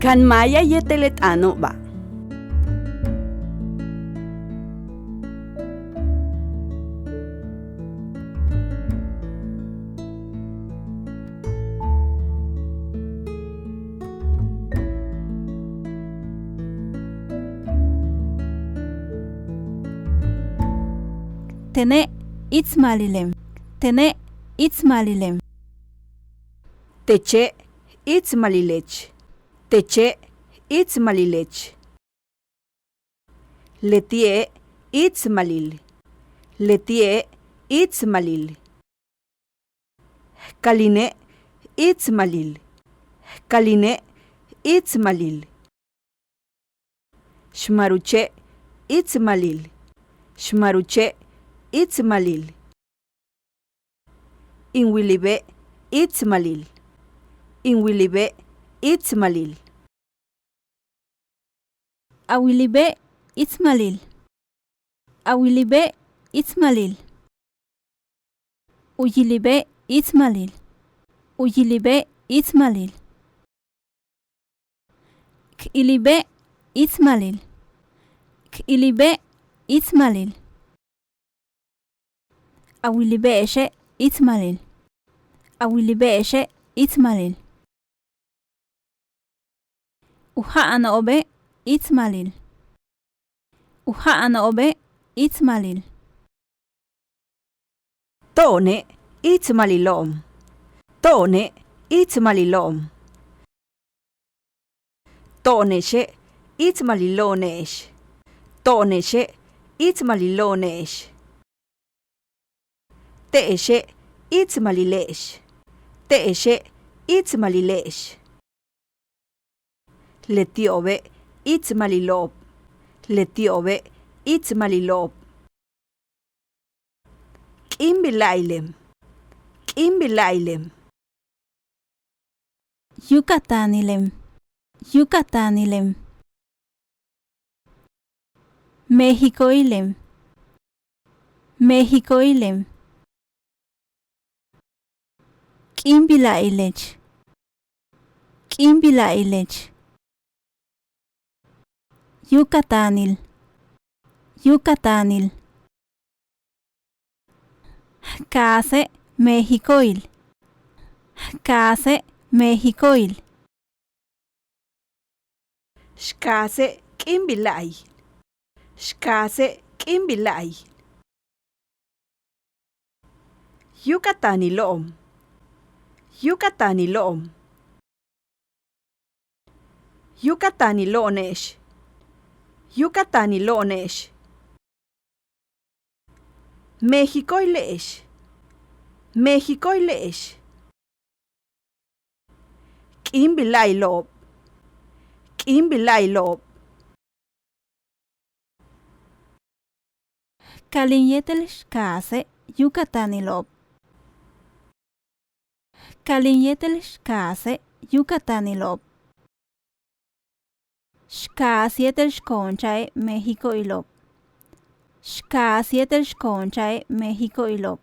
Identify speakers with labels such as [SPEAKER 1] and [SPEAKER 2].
[SPEAKER 1] Kan maya yeteletano ba.
[SPEAKER 2] Tene itzmalilem. Tene itzmalilem.
[SPEAKER 1] Teche itzmalilech. Teche itzmalilech. Letie itzmalil. Letie itzmalil. Kaline itzmalil. Kaline itzmalil. Shmaruche itzmalil. Shmaruche itzmalil. Inwilibe itzmalil. Inwilibe itzmalil.
[SPEAKER 2] Awilibe itzmalil. Awilibe itzmalil. Uyilibe itzmalil. Uyilibe itzmalil. Kilibe itzmalil. Kilibe itzmalil. Awilibe eshe itzmalil. Awilibe eshe itzmalil. Uha ana obe itzmalil. Uha ana obe itzmalil.
[SPEAKER 1] Tone itzmalilom. Tone itzmalilom. Toneshe itzmalilonesh. Toneshe itzmalilonesh. Teeshe itzmalilesh. Teeshe itzmalilesh. Letiobe itzmalilob. Letiobe itzmalilob. Kimbilailem. Kimbilailem.
[SPEAKER 2] Yucatanilem. Yucatanilem. Mexicoilem. Mexicoilem. Kimbilailech. Kimbilailech. Yucatanil. Yucatanil. Case Mexicoil. Case Mexicoil.
[SPEAKER 1] Shkase kimbilai. Shkase kimbilai. Yucatanilom. Yucatanilom. Yucatanilonesh. Yucatanilonesh. Mexicoilesh. Mexicoilesh. Kimbilailob. Kimbilailob.
[SPEAKER 2] Kalinyetelsh case Yucatanilob. Kalinyetelsh case Yucatanilob. Shkasietelsh conchae Mexicoilob. Shkasietelsh conchae Mexicoilob.